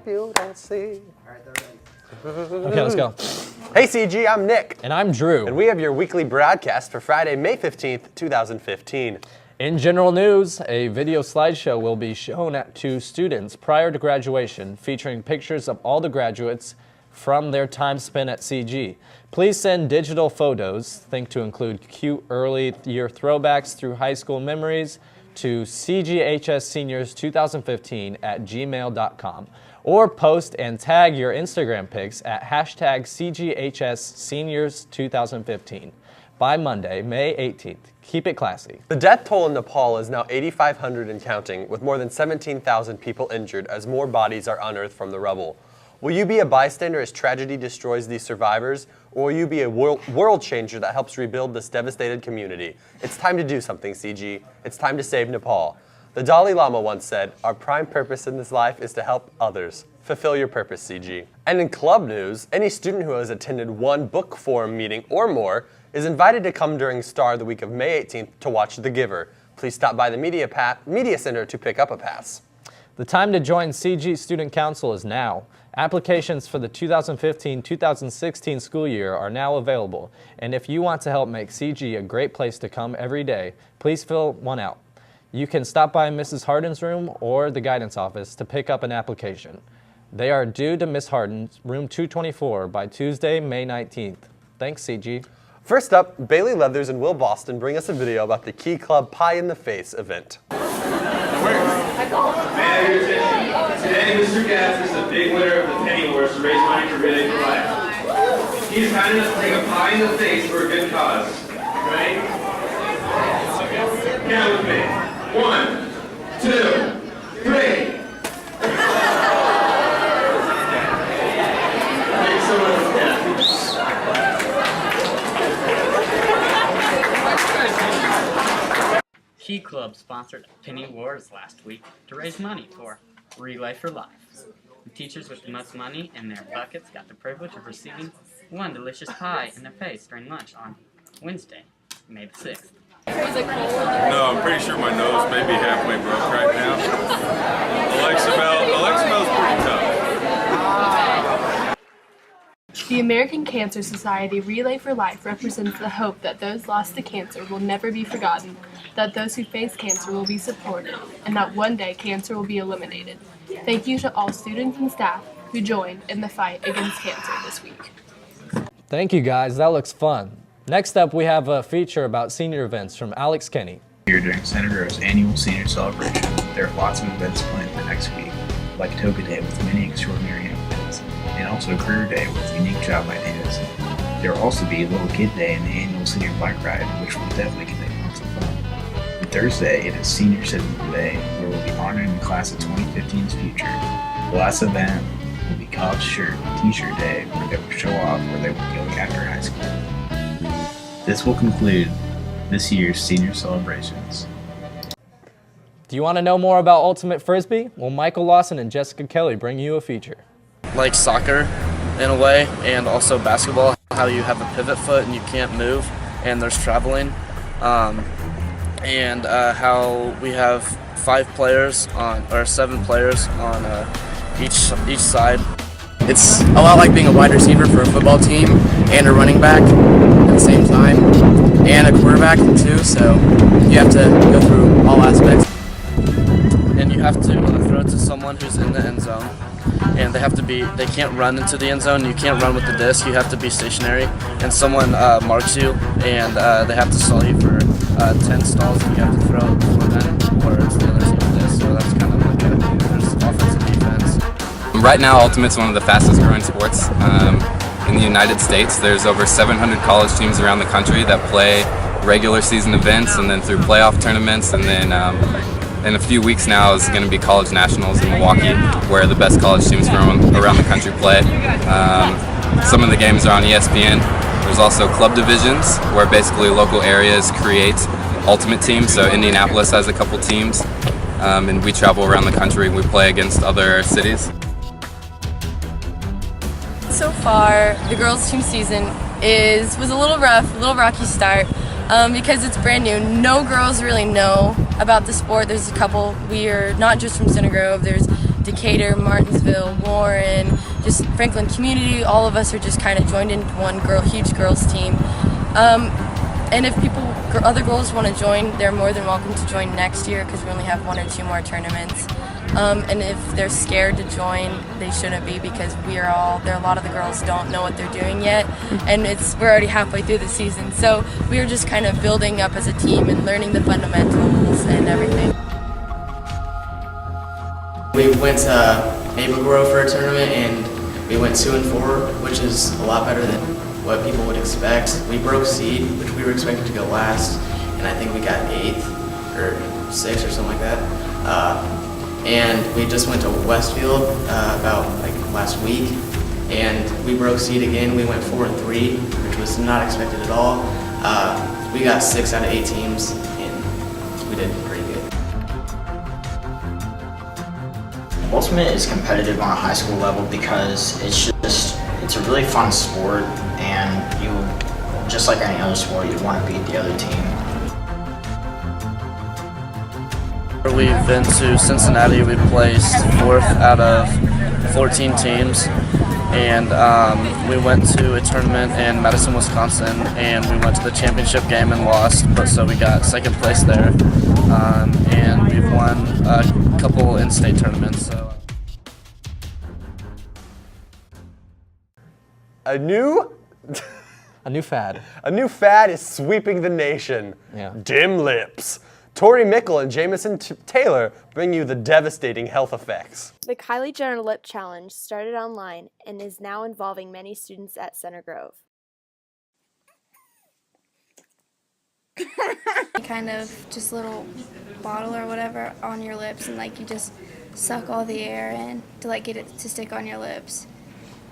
you don't see. All right, they're ready. Okay, let's go. Hey CG, I'm Nick. And I'm Drew. And we have your weekly broadcast for Friday, May 15th, 2015. In general news, a video slideshow will be shown to students prior to graduation, featuring pictures of all the graduates from their time spent at CG. Please send digital photos, think to include cute early year throwbacks through high school memories, to cghs2015 at gmail.com, or post and tag your Instagram pics at hashtag CGHSSeniors2015 by Monday, May 18th. Keep it classy. The death toll in Nepal is now 8,500 and counting, with more than 17,000 people injured as more bodies are unearthed from the rubble. Will you be a bystander as tragedy destroys these survivors, or will you be a world changer that helps rebuild this devastated community? It's time to do something, CG. It's time to save Nepal. The Dalai Lama once said, "Our prime purpose in this life is to help others. Fulfill your purpose, CG." And in club news, any student who has attended one book forum meeting or more is invited to come during STAR the week of May 18th to watch The Giver. Please stop by the Media Center to pick up a pass. The time to join CG Student Council is now. Applications for the 2015-2016 school year are now available, and if you want to help make CG a great place to come every day, please fill one out. You can stop by Mrs. Harden's room or the guidance office to pick up an application. They are due to Miss Harden, room 224, by Tuesday, May 19th. Thanks, CG. First up, Bailey Leathers and Will Boston bring us a video about the Key Club Pie in the Face event. Today, Mr. Gatz is the big winner of the penny horse to raise money for Relay for Life. He's kind enough to take a pie in the face for a good cause. Ready? Count with me. 1, 2, 3. Thanks so much, Kathy. Key Club sponsored Penny Wars last week to raise money for Relay for Life. The teachers with the most money in their buckets got the privilege of receiving one delicious pie in their face during lunch on Wednesday, May the 6th. No, I'm pretty sure my nose may be halfway broke right now. Alexa Bell's pretty tough. The American Cancer Society Relay for Life represents the hope that those lost to cancer will never be forgotten, that those who face cancer will be supported, and that one day cancer will be eliminated. Thank you to all students and staff who joined in the fight against cancer this week. Thank you, guys. That looks fun. Next up, we have a feature about senior events from Alex Kenny. Here during Senator Rowe's annual senior celebration, there are lots of events planned for next week, like Toga Day with many extraordinary outfits, and also a career day with unique job ideas. There will also be a little kid day and the annual senior bike ride, which will definitely contain lots of fun. And Thursday, it is Senior Citizen Day, where we'll be honoring the class of 2015's future. The last event will be College Shirt and T-shirt Day, where they will show off where they will be going after high school. This will conclude this year's senior celebrations. Do you want to know more about Ultimate Frisbee? Well, Michael Lawson and Jessica Kelly bring you a feature. Like soccer in a way, and also basketball, how you have a pivot foot and you can't move and there's traveling, and how we have 7 players on each side. It's a lot like being a wide receiver for a football team and a running back at the same time, and a quarterback too, so you have to go through all aspects. And you have to throw it to someone who's in the end zone, and they can't run into the end zone, you can't run with the disc, you have to be stationary, and someone marks you, and they have to stall you for 10 stalls, and you have to throw it before then, or it's the other team's disc, so that's kind of like there's offense and defense. Right now, Ultimate's one of the fastest growing sports in the United States. There's over 700 college teams around the country that play regular season events and then through playoff tournaments, and then in a few weeks now is going to be college nationals in Milwaukee, where the best college teams from around the country play. Some of the games are on ESPN. There's also club divisions, where basically local areas create ultimate teams. So Indianapolis has a couple teams, and we travel around the country. We play against other cities. So far, the girls' team season was a little rough, a little rocky start, because it's brand new. No girls really know about the sport. There's a couple. We are not just from Center Grove. There's Decatur, Martinsville, Warren, just Franklin community, all of us are just kind of joined into one huge girls team. And if other girls want to join, they're more than welcome to join next year because we only have 1 or 2 more tournaments. And if they're scared to join, they shouldn't be because a lot of the girls don't know what they're doing yet, and we're already halfway through the season. So we are just kind of building up as a team and learning the fundamentals and everything. We went to Maple Grove for a tournament and we went 2-4, which is a lot better than what people would expect. We broke seed, which we were expecting to go last, and I think we got 8th or 6th or something like that. And we just went to Westfield about last week, and we broke seed again. We went 4-3, which was not expected at all. We got 6 out of 8 teams, and we did pretty good. Ultimate is competitive on a high school level because it's a really fun sport, and just like any other sport, you want to beat the other team. We've been to Cincinnati. We placed 4th out of 14 teams, and we went to a tournament in Madison, Wisconsin, and we went to the championship game and lost, but so we got 2nd place there, and we've won a couple in-state tournaments. So. A new fad. A new fad is sweeping the nation. Yeah. Dim lips. Tori Mickle and Jamison Taylor bring you the devastating health effects. The Kylie Jenner Lip Challenge started online and is now involving many students at Center Grove. Kind of just a little bottle or whatever on your lips, and you just suck all the air in to get it to stick on your lips.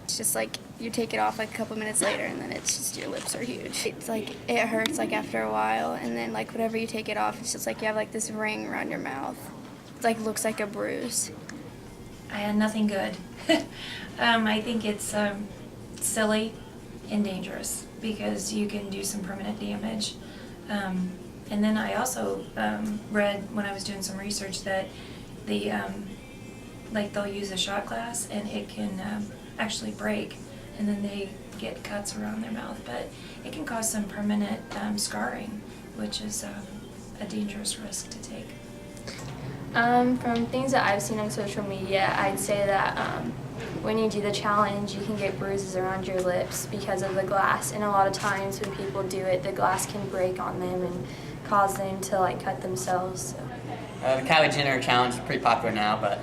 It's just you take it off a couple minutes later, and then it's just your lips are huge. It's it hurts after a while, and then whenever you take it off, it's just you have this ring around your mouth. It looks like a bruise. I had nothing good. I think it's silly and dangerous because you can do some permanent damage. And then I also read when I was doing some research that they'll use a shot glass and it can actually break, and then they get cuts around their mouth, but it can cause some permanent scarring, which is a dangerous risk to take. From things that I've seen on social media, I'd say that when you do the challenge, you can get bruises around your lips because of the glass, and a lot of times when people do it, the glass can break on them and cause them to cut themselves. So. The Kylie Jenner challenge is pretty popular now, but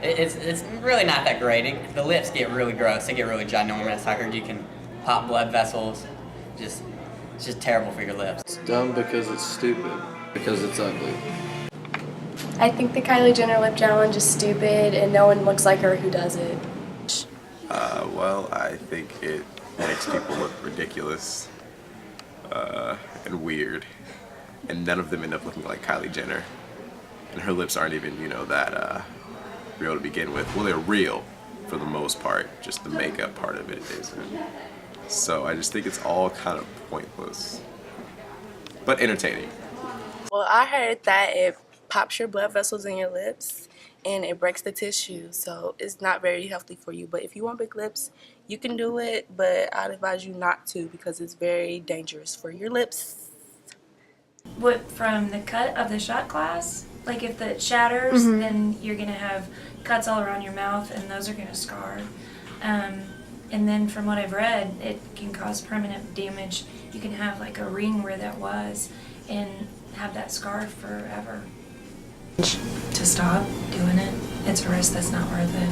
it's really not that great. The lips get really gross. They get really ginormous. I heard you can pop blood vessels. It's just terrible for your lips. It's dumb because it's stupid, because it's ugly. I think the Kylie Jenner Lip Challenge is stupid and no one looks like her who does it. Well, I think it makes people look ridiculous and weird, and none of them end up looking like Kylie Jenner. And her lips aren't even, that real to begin with. Well, they're real for the most part, just the makeup part of it isn't. So I just think it's all kind of pointless, but entertaining. Well, I heard that it pops your blood vessels in your lips and it breaks the tissue, so it's not very healthy for you. But if you want big lips, you can do it, but I'd advise you not to because it's very dangerous for your lips. What, from the cut of the shot glass? If it shatters, then you're going to have cuts all around your mouth, and those are going to scar. And then from what I've read, it can cause permanent damage. You can have a ring where that was and have that scarred forever. To stop doing it, it's a risk that's not worth it.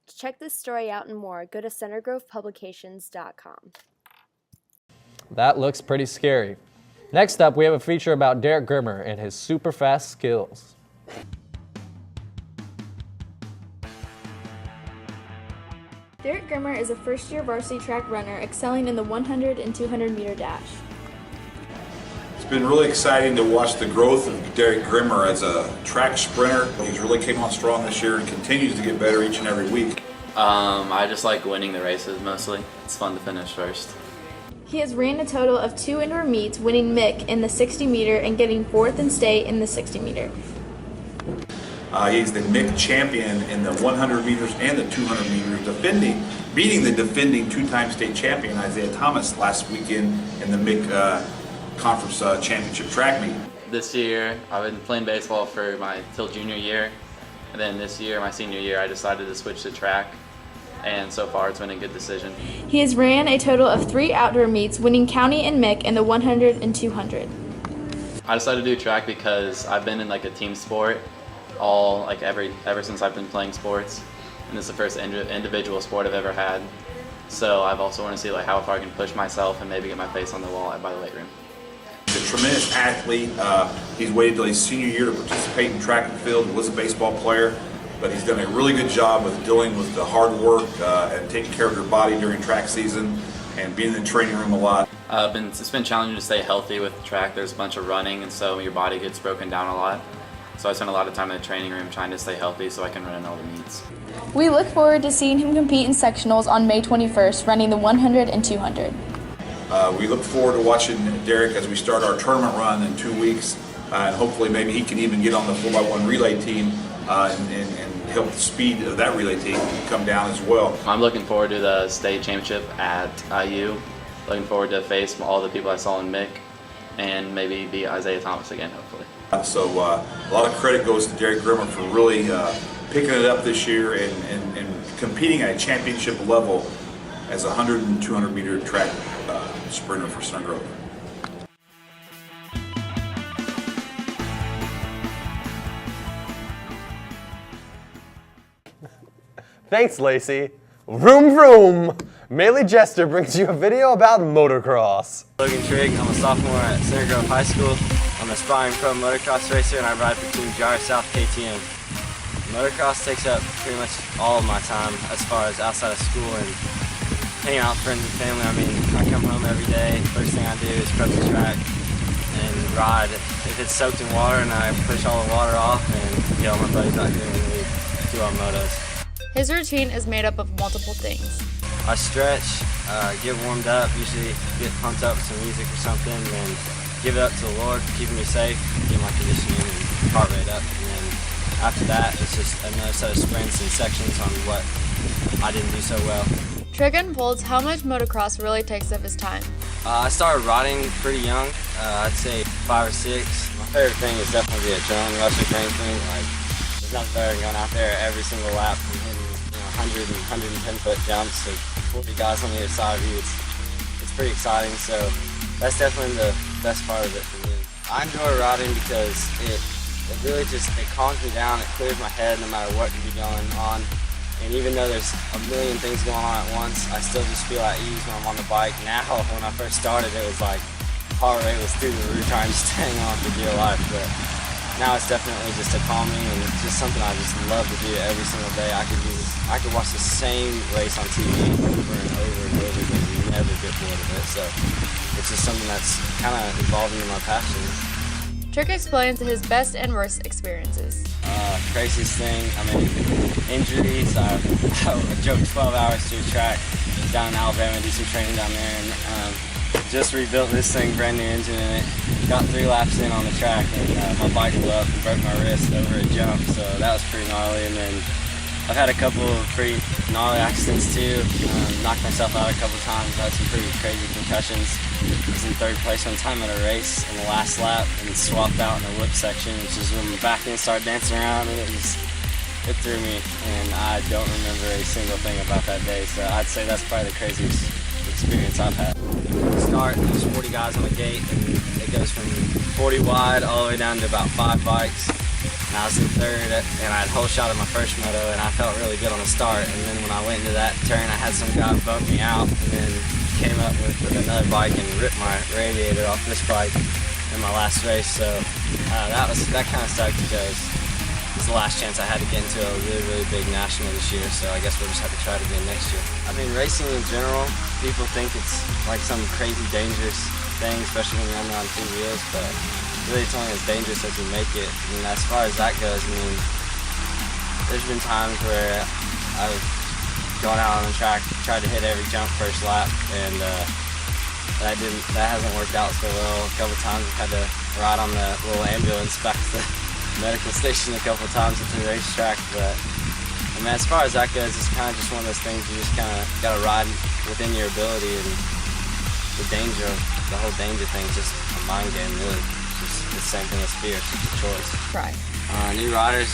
To check this story out and more, go to centergrovepublications.com. That looks pretty scary. Next up, we have a feature about Derek Grimmer and his super fast skills. Derek Grimmer is a first-year varsity track runner excelling in the 100 and 200 meter dash. It's been really exciting to watch the growth of Derek Grimmer as a track sprinter. He's really came on strong this year and continues to get better each and every week. I just like winning the races mostly. It's fun to finish first. He has ran a total of 2 indoor meets, winning Mick in the 60 meter and getting 4th in state in the 60 meter. He's the MIC champion in the 100 meters and the 200 meters, beating the defending two-time state champion Isaiah Thomas last weekend in the MIC conference championship track meet. This year, I've been playing baseball for till junior year, and then this year, my senior year, I decided to switch to track, and so far it's been a good decision. He has ran a total of 3 outdoor meets, winning county and MIC in the 100 and 200. I decided to do track because I've been in like a team sport ever since I've been playing sports, and it's the first individual sport I've ever had. So I've also want to see like how far I can push myself and maybe get my face on the wall by the weight room. He's a tremendous athlete. He's waited till his senior year to participate in track and field. He was a baseball player, but he's done a really good job with dealing with the hard work and taking care of your body during track season and being in the training room a lot. It's been challenging to stay healthy with track. There's a bunch of running, and so your body gets broken down a lot. So I spend a lot of time in the training room trying to stay healthy so I can run in all the meets. We look forward to seeing him compete in sectionals on May 21st, running the 100 and 200. We look forward to watching Derek as we start our tournament run in 2 weeks, and hopefully maybe he can even get on the 4x1 relay team and help the speed of that relay team come down as well. I'm looking forward to the state championship at IU. Looking forward to face all the people I saw in MIC and maybe beat Isaiah Thomas again, hopefully. So a lot of credit goes to Derek Grimmer for really picking it up this year and competing at a championship level as a 100 and 200 meter track sprinter for Center Grove. Thanks, Lacey. Vroom vroom! Maylee Jester brings you a video about motocross. Logan Trigg, I'm a sophomore at Center Grove High School. I'm an aspiring pro motocross racer and I ride for Team JR South KTM. Motocross takes up pretty much all of my time as far as outside of school and hanging out with friends and family. I mean, I come home every day, first thing I do is prep the track and ride. If it's soaked in water, and I push all the water off and get all my buddies out here and we do our motos. His routine is made up of multiple things. I stretch, get warmed up, usually get pumped up with some music or something, and give it up to the Lord for keeping me safe, get my conditioning and heart rate up. And then after that, it's just another set of sprints and sections on what I didn't do so well. Trigg unfolds how much motocross really takes of his time. I started riding pretty young, I'd say 5 or 6. My favorite thing is definitely the adrenaline rush of anything. Like, there's nothing better than going out there every single lap and hitting 100 and 110 foot jumps with 40 guys on the other side of you. It's pretty exciting, so that's definitely the best part of it for me. I enjoy riding because it really just calms me down, it clears my head no matter what could be going on. And even though there's a million things going on at once, I still just feel at ease when I'm on the bike. Now, when I first started, it was like heart rate was through the roof trying to stay on for dear life. But now it's definitely just a calming and it's just something I just love to do every single day. I could watch the same race on TV over and over and over again and never get bored of it. So it's just something that's kind of evolved into my passion. Trigg explains his best and worst experiences. Craziest thing, I mean, injuries. I drove 12 hours through track down in Alabama, do some training down there, and just rebuilt this thing, brand new engine in it. Got 3 laps in on the track, and my bike blew up and broke my wrist over a jump, so that was pretty gnarly. And then I've had a couple of pretty gnarly accidents too. Knocked myself out a couple of times, had some pretty crazy concussions. I was in 3rd place one time at a race in the last lap and swapped out in the whip section, which is when my back end started dancing around and it threw me. And I don't remember a single thing about that day, so I'd say that's probably the craziest experience I've had. Start, there's 40 guys on the gate and it goes from 40 wide all the way down to about 5 bikes. And I was in 3rd and I had whole shot of my first moto and I felt really good on the start. And then when I went into that turn, I had some guy bump me out and then came up with another bike and ripped my radiator off this bike in my last race. So that kind of sucked because it's the last chance I had to get into a really, really big national this year. So I guess we'll just have to try it again next year. I mean, racing in general, people think it's like some crazy dangerous thing, especially when you're on 2 wheels, but really it's only as dangerous as you make it. And as far as that goes, I mean, there's been times where I've gone out on the track, tried to hit every jump first lap, and that hasn't worked out so well. A couple times I've had to ride on the little ambulance back to medical station a couple times at the racetrack, but I mean, as far as that goes, it's kind of just one of those things you just kind of got to ride within your ability, and the whole danger thing is just a mind game, really. Just the same thing as fear, it's just a choice. Right. New riders,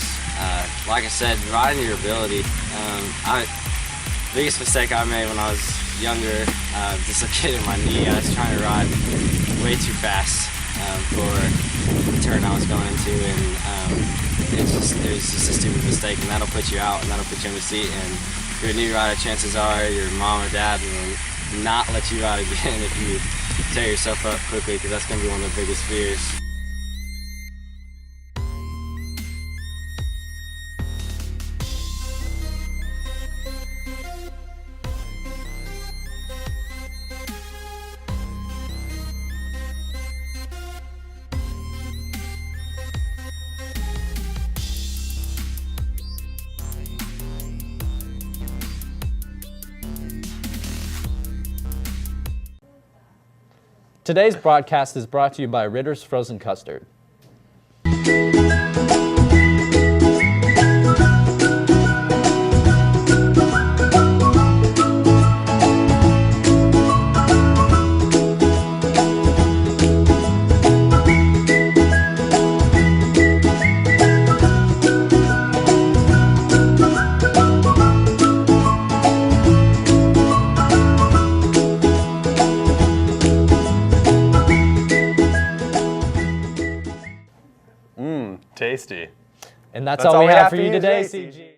like I said, riding your ability. Biggest mistake I made when I was younger, dislocated my knee. I was trying to ride way too fast for the turn I was going into, and it was just a stupid mistake, and that'll put you out, and that'll put you in the seat. And if you're a new rider, chances are your mom or dad will not let you ride again if you tear yourself up quickly, because that's going to be one of the biggest fears. Today's broadcast is brought to you by Ritter's Frozen Custard. Tasty. And that's all we have for you today, CG.